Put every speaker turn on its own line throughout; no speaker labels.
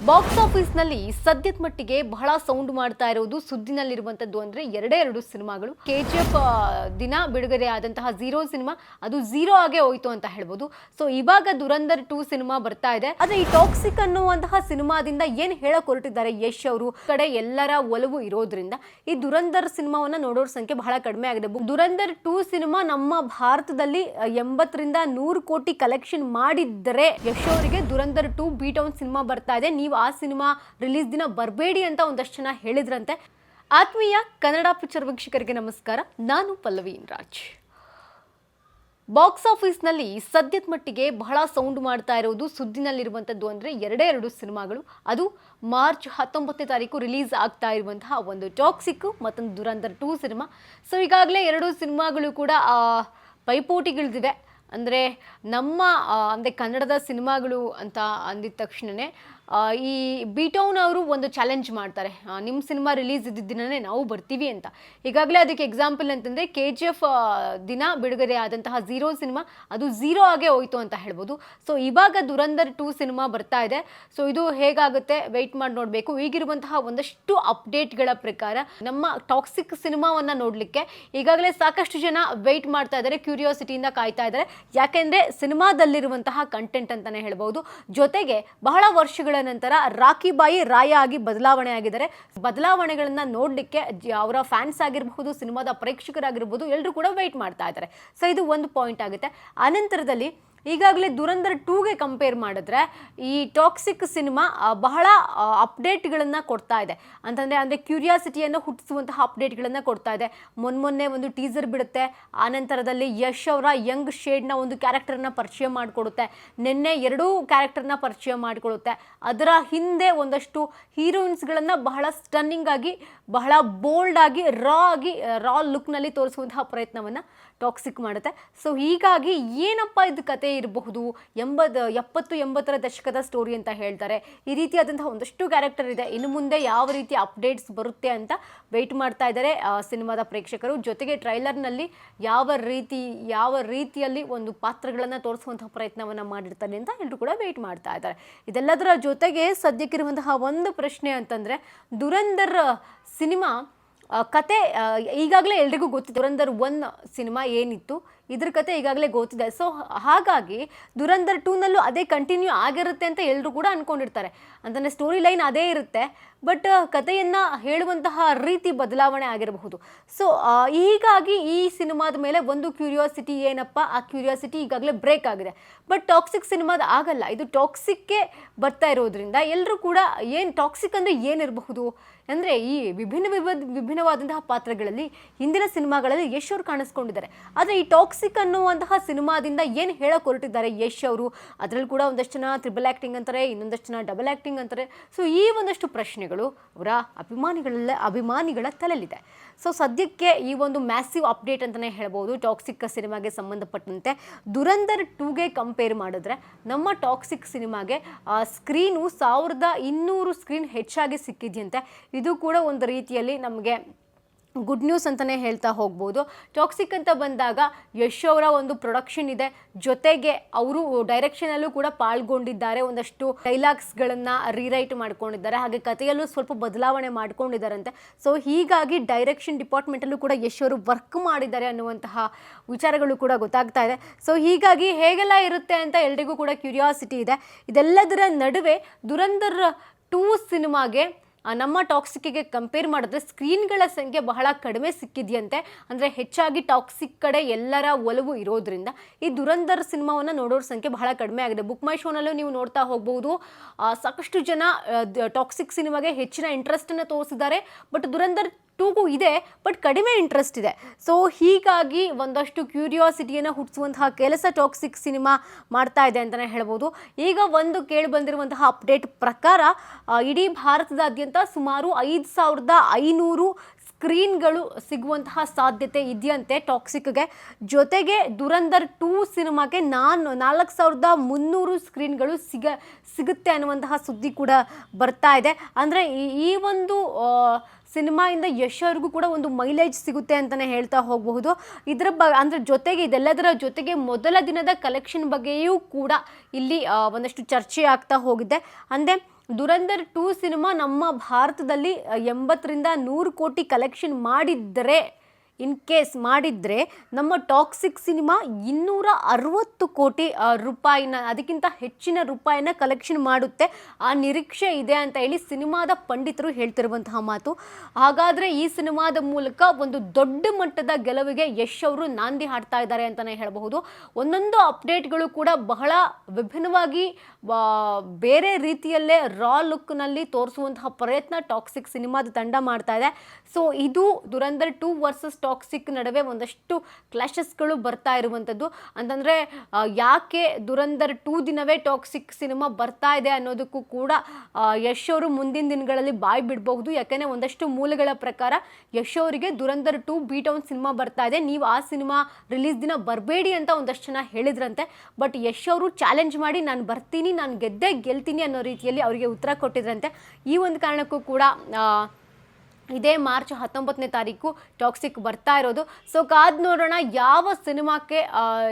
Box ಆಫೀಸ್ನಲ್ಲಿ ಸದ್ಯದ ಮಟ್ಟಿಗೆ ಬಹಳ ಸೌಂಡ್ ಮಾಡ್ತಾ ಇರೋದು ಸುದ್ದಿನಲ್ಲಿರುವಂತದ್ದು ಅಂದ್ರೆ ಎರಡು ಸಿನಿಮಾಗಳು. ಕೆಜಿಎಫ್ ದಿನ ಬಿಡುಗಡೆ ಆದಂತಹ ಝೀರೋ ಸಿನಿಮಾ ಅದು ಝೀರೋ ಆಗೇ ಹೋಯ್ತು ಅಂತ ಹೇಳ್ಬೋದು. ಸೊ ಇವಾಗ ದುರಂಧರ್ 2 ಸಿನಿಮಾ ಬರ್ತಾ ಇದೆ. ಆದ್ರೆ ಈ ಟಾಕ್ಸಿಕ್ ಅನ್ನುವಂತಹ ಸಿನಿಮಾದಿಂದ ಏನ್ ಹೇಳಕ್ ಹೊರಟಿದ್ದಾರೆ ಯಶ್ ಅವರು ಕಡೆ ಎಲ್ಲರ ಒಲವು ಇರೋದ್ರಿಂದ ಈ ದುರಂಧರ್ ಸಿನಿಮಾವನ್ನ ನೋಡೋರ ಸಂಖ್ಯೆ ಬಹಳ ಕಡಿಮೆ ಆಗಿದೆ. ದುರಂಧರ್ 2 ಸಿನಿಮಾ ನಮ್ಮ ಭಾರತದಲ್ಲಿ 80 ರಿಂದ 100 ಕೋಟಿ ಕಲೆಕ್ಷನ್ ಮಾಡಿದ್ದರೆ ಯಶ್ ಅವರಿಗೆ ದುರಂಧರ್ 2 ಬೀಟ್ ಔನ್ ಸಿನಿಮಾ ಬರ್ತಾ ಇದೆ. ನೀವು ಆ ಸಿನಿಮಾ ರಿಲೀಸ್ ದಿನ ಬರಬೇಡಿ ಅಂತ ಒಂದಷ್ಟು ಜನ ಹೇಳಿದ್ರಂತೆ. ಆತ್ಮೀಯ ಕನ್ನಡ ಪಿಕ್ಚರ್ ವೀಕ್ಷಕರಿಗೆ ನಮಸ್ಕಾರ, ನಾನು ಪಲ್ಲವಿ ರಾಜ್. ಬಾಕ್ಸ್ ಆಫೀಸ್ನಲ್ಲಿ ಸದ್ಯದ ಮಟ್ಟಿಗೆ ಬಹಳ ಸೌಂಡ್ ಮಾಡ್ತಾ ಇರೋದು ಸುದ್ದಿನಲ್ಲಿರುವಂಥದ್ದು ಅಂದರೆ ಎರಡು ಸಿನಿಮಾಗಳು. ಅದು ಮಾರ್ಚ್ 19ನೇ ತಾರೀಕು ರಿಲೀಸ್ ಆಗ್ತಾ ಇರುವಂತಹ ಒಂದು ಟಾಕ್ಸಿಕ್ ಮತ್ತೊಂದು ದುರಂಧರ್ 2 ಸಿನಿಮಾ. ಸೊ ಈಗಾಗಲೇ ಎರಡು ಸಿನಿಮಾಗಳು ಕೂಡ ಪೈಪೋಟಿಗಳಿವೆ. ಅಂದರೆ ನಮ್ಮ ಅಂದರೆ ಕನ್ನಡದ ಸಿನಿಮಾಗಳು ಅಂತ ಅಂದಿದ ತಕ್ಷಣವೇ ಈ ಬೀಟೌನ್ ಅವರು ಒಂದು ಚಾಲೆಂಜ್ ಮಾಡ್ತಾರೆ, ನಿಮ್ಮ ಸಿನಿಮಾ ರಿಲೀಸ್ ಇದ್ದಿದ್ದ ದಿನವೇ ನಾವು ಬರ್ತೀವಿ ಅಂತ. ಈಗಾಗಲೇ ಅದಕ್ಕೆ ಎಕ್ಸಾಂಪಲ್ ಅಂತಂದರೆ KGF ದಿನ ಬಿಡುಗಡೆ ಆದಂತಹ ಝೀರೋ ಸಿನಿಮಾ ಅದು ಝೀರೋ ಆಗೇ ಹೋಯ್ತು ಅಂತ ಹೇಳ್ಬೋದು. ಸೊ ಇವಾಗ ದುರಂಧರ್ 2 ಸಿನಿಮಾ ಬರ್ತಾ ಇದೆ. ಸೊ ಇದು ಹೇಗಾಗುತ್ತೆ ವೆಯ್ಟ್ ಮಾಡಿ ನೋಡಬೇಕು. ಈಗಿರುವಂತಹ ಒಂದಷ್ಟು ಅಪ್ಡೇಟ್ಗಳ ಪ್ರಕಾರ ನಮ್ಮ ಟಾಕ್ಸಿಕ್ ಸಿನಿಮಾವನ್ನು ನೋಡಲಿಕ್ಕೆ ಈಗಾಗಲೇ ಸಾಕಷ್ಟು ಜನ ವೆಯ್ಟ್ ಮಾಡ್ತಾ ಇದ್ದಾರೆ, ಕ್ಯೂರಿಯಾಸಿಟಿಯಿಂದ ಕಾಯ್ತಾ ಇದ್ದಾರೆ. ಯಾಕೆಂದರೆ ಸಿನಿಮಾದಲ್ಲಿರುವಂತಹ ಕಂಟೆಂಟ್ ಅಂತಲೇ ಹೇಳ್ಬೋದು. ಜೊತೆಗೆ ಬಹಳ ವರ್ಷಗಳ ನಂತರ ರಾಕಿ ಬಾಯಿ ರಾಯ ಆಗಿ ಬದಲಾವಣೆ ಆಗಿದ್ದಾರೆ. ಬದಲಾವಣೆಗಳನ್ನ ನೋಡಲಿಕ್ಕೆ ಅವರ ಫ್ಯಾನ್ಸ್ ಆಗಿರಬಹುದು, ಸಿನಿಮಾದ ಪ್ರೇಕ್ಷಕರಾಗಿರ್ಬೋದು, ಎಲ್ಲರೂ ಕೂಡ ವೆಯ್ಟ್ ಮಾಡ್ತಾ ಇದ್ದಾರೆ. ಸೊ ಇದು ಒಂದು ಪಾಯಿಂಟ್ ಆಗುತ್ತೆ. ಅನಂತರದಲ್ಲಿ ಈಗಾಗಲೇ ದುರಂಧರ್ 2ಗೆ ಕಂಪೇರ್ ಮಾಡಿದ್ರೆ ಈ ಟಾಕ್ಸಿಕ್ ಸಿನಿಮಾ ಬಹಳ ಅಪ್ಡೇಟ್ಗಳನ್ನು ಕೊಡ್ತಾ ಇದೆ. ಅಂದರೆ ಕ್ಯೂರಿಯಾಸಿಟಿಯನ್ನು ಹುಟ್ಟಿಸುವಂತಹ ಅಪ್ಡೇಟ್ಗಳನ್ನು ಕೊಡ್ತಾ ಇದೆ. ಮೊನ್ನೆ ಒಂದು ಟೀಸರ್ ಬಿಡುತ್ತೆ. ಆನಂತರದಲ್ಲಿ ಯಶ್ ಅವರ ಯಂಗ್ ಶೇಡ್ನ ಒಂದು ಕ್ಯಾರೆಕ್ಟರ್ನ ಪರಿಚಯ ಮಾಡಿಕೊಡುತ್ತೆ. ನಿನ್ನೆ 2 ಕ್ಯಾರೆಕ್ಟರ್ನ ಪರಿಚಯ ಮಾಡಿಕೊಡುತ್ತೆ. ಅದರ ಹಿಂದೆ ಒಂದಷ್ಟು ಹೀರೋಯಿನ್ಸ್ಗಳನ್ನು ಬಹಳ ಸ್ಟನ್ನಿಂಗ್ ಆಗಿ, ಬಹಳ ಬೋಲ್ಡ್ ಆಗಿ, ರಾ ಲುಕ್ನಲ್ಲಿ ತೋರಿಸುವಂತಹ ಪ್ರಯತ್ನವನ್ನು ಟಾಕ್ಸಿಕ್ ಮಾಡುತ್ತೆ. ಸೊ ಹೀಗಾಗಿ ಏನಪ್ಪ ಇದು ಕತೆ ಇರಬಹುದು, 70-80ರ ದಶಕದ ಸ್ಟೋರಿ ಅಂತ ಹೇಳ್ತಾರೆ. ಈ ರೀತಿಯಾದಂತಹ ಒಂದಷ್ಟು ಕ್ಯಾರೆಕ್ಟರ್ ಇದೆ. ಇನ್ನು ಮುಂದೆ ಯಾವ ರೀತಿ ಅಪ್ಡೇಟ್ಸ್ ಬರುತ್ತೆ ಅಂತ ವೆಯ್ಟ್ ಮಾಡ್ತಾ ಇದ್ದಾರೆ ಸಿನಿಮಾದ ಪ್ರೇಕ್ಷಕರು. ಜೊತೆಗೆ ಟ್ರೈಲರ್ನಲ್ಲಿ ಯಾವ ರೀತಿಯಲ್ಲಿ ಒಂದು ಪಾತ್ರಗಳನ್ನು ತೋರಿಸುವಂತಹ ಪ್ರಯತ್ನವನ್ನು ಮಾಡಿರ್ತಾರೆ ಅಂತ ಎಲ್ಲರೂ ಕೂಡ ವೆಯ್ಟ್ ಮಾಡ್ತಾ ಇದ್ದಾರೆ. ಇದೆಲ್ಲದರ ಜೊತೆಗೆ ಸದ್ಯಕ್ಕಿರುವಂತಹ ಒಂದು ಪ್ರಶ್ನೆ ಅಂತಂದರೆ ದುರಂಧರ್ ಸಿನಿಮಾ ಕತೆ ಈಗಾಗಲೇ ಎಲ್ರಿಗೂ ಗೊತ್ತಿದೆ. ದುರಂಧರ್ 1 ಸಿನಿಮಾ ಏನಿತ್ತು ಇದ್ರ ಕತೆ ಈಗಾಗಲೇ ಗೊತ್ತಿದೆ. ಸೊ ಹಾಗಾಗಿ ದುರಂಧರ್ 2ನಲ್ಲೂ ಅದೇ ಕಂಟಿನ್ಯೂ ಆಗಿರುತ್ತೆ ಅಂತ ಎಲ್ಲರೂ ಕೂಡ ಅಂದ್ಕೊಂಡಿರ್ತಾರೆ. ಅಂತಂದರೆ ಸ್ಟೋರಿ ಲೈನ್ ಅದೇ ಇರುತ್ತೆ, ಬಟ್ ಕಥೆಯನ್ನು ಹೇಳುವಂತಹ ರೀತಿ ಬದಲಾವಣೆ ಆಗಿರಬಹುದು. ಸೊ ಹೀಗಾಗಿ ಈ ಸಿನಿಮಾದ ಮೇಲೆ ಒಂದು ಕ್ಯೂರಿಯಾಸಿಟಿ ಏನಪ್ಪ, ಆ ಕ್ಯೂರಿಯಾಸಿಟಿ ಈಗಾಗಲೇ ಬ್ರೇಕ್ ಆಗಿದೆ. ಬಟ್ ಟಾಕ್ಸಿಕ್ ಸಿನಿಮಾದ ಆಗಲ್ಲ. ಇದು ಟಾಕ್ಸಿಕ್ಗೆ ಬರ್ತಾ ಇರೋದ್ರಿಂದ ಎಲ್ಲರೂ ಕೂಡ ಏನು ಟಾಕ್ಸಿಕ್ ಅಂದರೆ ಏನಿರಬಹುದು ಅಂದರೆ ಈ ವಿಭಿನ್ನವಾದಂತಹ ಪಾತ್ರಗಳಲ್ಲಿ ಹಿಂದಿನ ಸಿನಿಮಾಗಳಲ್ಲಿ ಯಶ್ ಅವರು ಕಾಣಿಸ್ಕೊಂಡಿದ್ದಾರೆ. ಆದರೆ ಈ ಟಾಕ್ಸಿಕ್ ಅನ್ನುವಂತಹ ಸಿನಿಮಾದಿಂದ ಏನು ಹೇಳಕ್ಕೆ ಹೊರಟಿದ್ದಾರೆ ಯಶ್ ಅವರು, ಅದರಲ್ಲಿ ಕೂಡ ಒಂದಷ್ಟು ಜನ ಟ್ರಿಬಲ್ ಆ್ಯಕ್ಟಿಂಗ್ ಅಂತಾರೆ, ಇನ್ನೊಂದಷ್ಟು ಜನ ಡಬಲ್ ಆ್ಯಕ್ಟಿಂಗ್ ಅಂತಾರೆ. ಸೊ ಈ ಒಂದಷ್ಟು ಪ್ರಶ್ನೆಗಳು ಅವರ ಅಭಿಮಾನಿಗಳ ತಲೆಯಲ್ಲಿದೆ. ಸೊ ಸದ್ಯಕ್ಕೆ ಈ ಒಂದು ಮ್ಯಾಸಿವ್ ಅಪ್ಡೇಟ್ ಅಂತಲೇ ಹೇಳ್ಬೋದು ಟಾಕ್ಸಿಕ್ ಸಿನಿಮಾಗೆ ಸಂಬಂಧಪಟ್ಟಂತೆ. ದುರಂಧರ್ 2ಗೆ ಕಂಪೇರ್ ಮಾಡಿದ್ರೆ ನಮ್ಮ ಟಾಕ್ಸಿಕ್ ಸಿನಿಮಾಗೆ ಸ್ಕ್ರೀನು 1200 ಸ್ಕ್ರೀನ್ ಹೆಚ್ಚಾಗಿ ಸಿಕ್ಕಿದೆಯಂತೆ. ಇದು ಕೂಡ ಒಂದು ರೀತಿಯಲ್ಲಿ ನಮಗೆ ಗುಡ್ ನ್ಯೂಸ್ ಅಂತಲೇ ಹೇಳ್ತಾ ಹೋಗ್ಬೋದು. ಟಾಕ್ಸಿಕ್ ಅಂತ ಬಂದಾಗ ಯಶ್ ಅವರ ಒಂದು ಪ್ರೊಡಕ್ಷನ್ ಇದೆ, ಜೊತೆಗೆ ಅವರು ಡೈರೆಕ್ಷನಲ್ಲೂ ಕೂಡ ಪಾಲ್ಗೊಂಡಿದ್ದಾರೆ. ಒಂದಷ್ಟು ಡೈಲಾಗ್ಸ್ಗಳನ್ನು ರೀರೈಟ್ ಮಾಡ್ಕೊಂಡಿದ್ದಾರೆ, ಹಾಗೆ ಕಥೆಯಲ್ಲೂ ಸ್ವಲ್ಪ ಬದಲಾವಣೆ ಮಾಡ್ಕೊಂಡಿದ್ದಾರಂತೆ. ಸೊ ಹೀಗಾಗಿ ಡೈರೆಕ್ಷನ್ ಡಿಪಾರ್ಟ್ಮೆಂಟಲ್ಲೂ ಕೂಡ ಯಶ್ ಅವರು ವರ್ಕ್ ಮಾಡಿದ್ದಾರೆ ಅನ್ನುವಂತಹ ವಿಚಾರಗಳು ಕೂಡ ಗೊತ್ತಾಗ್ತಾ ಇದೆ. ಸೊ ಹೀಗಾಗಿ ಹೇಗೆಲ್ಲ ಇರುತ್ತೆ ಅಂತ ಎಲ್ರಿಗೂ ಕೂಡ ಕ್ಯೂರಿಯಾಸಿಟಿ ಇದೆ. ಇದೆಲ್ಲದರ ನಡುವೆ ದುರಂಧರ್ 2 ಸಿನಿಮಾಗೆ ನಮ್ಮ ಟಾಕ್ಸಿಕ್ಗೆ ಕಂಪೇರ್ ಮಾಡಿದ್ರೆ ಸ್ಕ್ರೀನ್ಗಳ ಸಂಖ್ಯೆ ಬಹಳ ಕಡಿಮೆ ಸಿಕ್ಕಿದೆಯಂತೆ. ಅಂದರೆ ಹೆಚ್ಚಾಗಿ ಟಾಕ್ಸಿಕ್ ಕಡೆ ಎಲ್ಲರ ಒಲವು ಇರೋದ್ರಿಂದ ಈ ದುರಂಧರ್ ಸಿನಿಮಾವನ್ನು ನೋಡೋರ ಸಂಖ್ಯೆ ಬಹಳ ಕಡಿಮೆ ಆಗಿದೆ. ಬುಕ್ ಮೈ ಶೋನಲ್ಲೂ ನೀವು ನೋಡ್ತಾ ಹೋಗ್ಬೋದು, ಸಾಕಷ್ಟು ಜನ ಟಾಕ್ಸಿಕ್ ಸಿನಿಮಾಗೆ ಹೆಚ್ಚಿನ ಇಂಟ್ರೆಸ್ಟನ್ನು ತೋರಿಸಿದ್ದಾರೆ. ಬಟ್ ದುರಂಧರ್ 2ಗೂ ಇದೆ, ಬಟ್ ಕಡಿಮೆ ಇಂಟ್ರೆಸ್ಟ್ ಇದೆ. ಸೊ ಹೀಗಾಗಿ ಒಂದಷ್ಟು ಕ್ಯೂರಿಯಾಸಿಟಿಯನ್ನು ಹುಟ್ಟಿಸುವಂತಹ ಕೆಲಸ ಟಾಕ್ಸಿಕ್ ಸಿನಿಮಾ ಮಾಡ್ತಾ ಇದೆ ಅಂತಲೇ ಹೇಳ್ಬೋದು. ಈಗ ಒಂದು ಕೇಳಿ ಬಂದಿರುವಂತಹ ಅಪ್ಡೇಟ್ ಪ್ರಕಾರ ಇಡೀ ಭಾರತದಾದ್ಯಂತ ಸುಮಾರು 5500 ಸ್ಕ್ರೀನ್ಗಳು ಸಿಗುವಂತಹ ಸಾಧ್ಯತೆ ಇದೆಯಂತೆ ಟಾಕ್ಸಿಕ್ಗೆ. ಜೊತೆಗೆ ದುರಂಧರ್ 2 ಸಿನಿಮಾಗೆ 4300 ಸ್ಕ್ರೀನ್ಗಳು ಸಿಗುತ್ತೆ ಅನ್ನುವಂತಹ ಸುದ್ದಿ ಕೂಡ ಬರ್ತಾ ಇದೆ. ಅಂದರೆ ಈ ಒಂದು ಸಿನಿಮಾಯಿಂದ ಯಶ್ ಅವ್ರಿಗೂ ಕೂಡ ಒಂದು ಮೈಲೇಜ್ ಸಿಗುತ್ತೆ ಅಂತಲೇ ಹೇಳ್ತಾ ಹೋಗಬಹುದು. ಅಂದರೆ ಜೊತೆಗೆ ಇದೆಲ್ಲದರ ಜೊತೆಗೆ ಮೊದಲ ದಿನದ ಕಲೆಕ್ಷನ್ ಬಗ್ಗೆಯೂ ಕೂಡ ಇಲ್ಲಿ ಒಂದಷ್ಟು ಚರ್ಚೆ ಆಗ್ತಾ ಹೋಗಿದೆ. ಅಂದರೆ ದುರಂಧರ್ 2 ಸಿನಿಮಾ ನಮ್ಮ ಭಾರತದಲ್ಲಿ 80ರಿಂದ 100 ಕೋಟಿ ಕಲೆಕ್ಷನ್ ಮಾಡಿದ್ದರೆ, ಇನ್ ಕೇಸ್ ಮಾಡಿದರೆ ನಮ್ಮ ಟಾಕ್ಸಿಕ್ ಸಿನಿಮಾ 260 ಕೋಟಿ ರೂಪಾಯಿನ, ಅದಕ್ಕಿಂತ ಹೆಚ್ಚಿನ ರೂಪಾಯಿನ ಕಲೆಕ್ಷನ್ ಮಾಡುತ್ತೆ, ಆ ನಿರೀಕ್ಷೆ ಇದೆ ಅಂತ ಹೇಳಿ ಸಿನಿಮಾದ ಪಂಡಿತರು ಹೇಳ್ತಿರುವಂತಹ ಮಾತು. ಹಾಗಾದರೆ ಈ ಸಿನಿಮಾದ ಮೂಲಕ ಒಂದು ದೊಡ್ಡ ಮಟ್ಟದ ಗೆಲುವಿಗೆ ಯಶ್ ಅವರು ನಾಂದಿ ಹಾಡ್ತಾ ಇದ್ದಾರೆ ಅಂತಲೇ ಹೇಳಬಹುದು. ಒಂದೊಂದು ಅಪ್ಡೇಟ್ಗಳು ಕೂಡ ಬಹಳ ವಿಭಿನ್ನವಾಗಿ ಬೇರೆ ರೀತಿಯಲ್ಲೇ ರಾ ಲುಕ್ನಲ್ಲಿ ತೋರಿಸುವಂತಹ ಪ್ರಯತ್ನ ಟಾಕ್ಸಿಕ್ ಸಿನಿಮಾದ ತಂಡ ಮಾಡ್ತಾ ಇದೆ. ಸೊ ಇದು ದುರಂಧರ್ 2 ವರ್ಸಸ್ ಟಾಕ್ಸಿಕ್ ನಡುವೆ ಒಂದಷ್ಟು ಕ್ಲಾಶಸ್ಗಳು ಬರ್ತಾ ಇರುವಂಥದ್ದು. ಅಂತಂದರೆ ಯಾಕೆ ದುರಂಧರ್ 2 ದಿನವೇ ಟಾಕ್ಸಿಕ್ ಸಿನಿಮಾ ಬರ್ತಾ ಇದೆ ಅನ್ನೋದಕ್ಕೂ ಕೂಡ ಯಶ್ ಅವರು ಮುಂದಿನ ದಿನಗಳಲ್ಲಿ ಬಾಯಿ ಬಿಡಬಹುದು. ಯಾಕೆಂದರೆ ಒಂದಷ್ಟು ಮೂಲಗಳ ಪ್ರಕಾರ ಯಶ್ ಅವರಿಗೆ ದುರಂಧರ್ 2 ಬೀಟೌನ್ ಸಿನಿಮಾ ಬರ್ತಾ ಇದೆ, ನೀವು ಆ ಸಿನಿಮಾ ರಿಲೀಸ್ ದಿನ ಬರಬೇಡಿ ಅಂತ ಒಂದಷ್ಟು ಜನ ಹೇಳಿದ್ರಂತೆ. ಬಟ್ ಯಶ್ ಅವರು ಚಾಲೆಂಜ್ ಮಾಡಿ ನಾನು ಬರ್ತೀನಿ, ನಾನು ಗೆಲ್ತೀನಿ ಅನ್ನೋ ರೀತಿಯಲ್ಲಿ ಅವರಿಗೆ ಉತ್ತರ ಕೊಟ್ಟಿದ್ರಂತೆ. ಈ ಒಂದು ಕಾರಣಕ್ಕೂ ಕೂಡ ಇದೇ ಮಾರ್ಚ್ 19ನೇ ತಾರೀಕು ಟಾಕ್ಸಿಕ್ ಬರ್ತಾ ಇರೋದು. ಸೊ ಕಾದ್ ನೋಡೋಣ ಯಾವ ಸಿನಿಮಾಕ್ಕೆ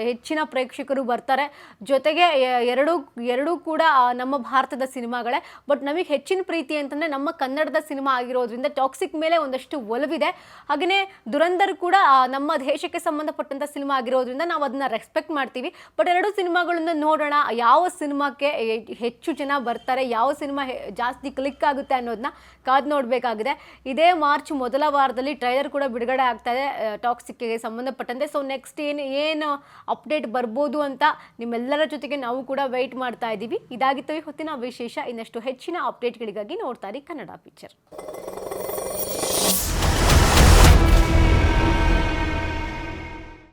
ಹೆಚ್ಚಿನ ಪ್ರೇಕ್ಷಕರು ಬರ್ತಾರೆ. ಜೊತೆಗೆ ಎರಡೂ ಕೂಡ ನಮ್ಮ ಭಾರತದ ಸಿನಿಮಾಗಳೇ. ಬಟ್ ನಮಗೆ ಹೆಚ್ಚಿನ ಪ್ರೀತಿ ಅಂತಂದರೆ ನಮ್ಮ ಕನ್ನಡದ ಸಿನಿಮಾ ಆಗಿರೋದ್ರಿಂದ ಟಾಕ್ಸಿಕ್ ಮೇಲೆ ಒಂದಷ್ಟು ಒಲವಿದೆ. ಹಾಗೆಯೇ ದುರಂಧರ್ ಕೂಡ ನಮ್ಮ ದೇಶಕ್ಕೆ ಸಂಬಂಧಪಟ್ಟಂಥ ಸಿನಿಮಾ ಆಗಿರೋದ್ರಿಂದ ನಾವು ಅದನ್ನು ರೆಸ್ಪೆಕ್ಟ್ ಮಾಡ್ತೀವಿ. ಬಟ್ ಎರಡೂ ಸಿನಿಮಾಗಳನ್ನು ನೋಡೋಣ, ಯಾವ ಸಿನಿಮಾಕ್ಕೆ ಹೆಚ್ಚು ಜನ ಬರ್ತಾರೆ, ಯಾವ ಸಿನಿಮಾ ಜಾಸ್ತಿ ಕ್ಲಿಕ್ ಆಗುತ್ತೆ ಅನ್ನೋದನ್ನ ಕಾದು ನೋಡಬೇಕಾಗಿದೆ. ಇದೇ ಮಾರ್ಚ್ ಮೊದಲ ವಾರದಲ್ಲಿ ಟ್ರೈಲರ್ ಕೂಡ ಬಿಡುಗಡೆ ಆಗ್ತಾ ಇದೆ ಟಾಕ್ಸಿಕ್ಗೆ ಸಂಬಂಧಪಟ್ಟಂತೆ. ಸೊ ನೆಕ್ಸ್ಟ್ ಏನು ಅಪ್ಡೇಟ್ ಬರ್ಬೋದು ಅಂತ ನಿಮ್ಮೆಲ್ಲರ ಜೊತೆಗೆ ನಾವು ಕೂಡ ವೆಯ್ಟ್ ಮಾಡ್ತಾ ಇದ್ದೀವಿ. ಇದಾಗಿತ್ತು ಈ ಹೊತ್ತಿನ ವಿಶೇಷ. ಇನ್ನಷ್ಟು ಹೆಚ್ಚಿನ ಅಪ್ಡೇಟ್ಗಳಿಗಾಗಿ ನೋಡ್ತಾ ಇರಿ ಕನ್ನಡ ಪಿಕ್ಚರ್.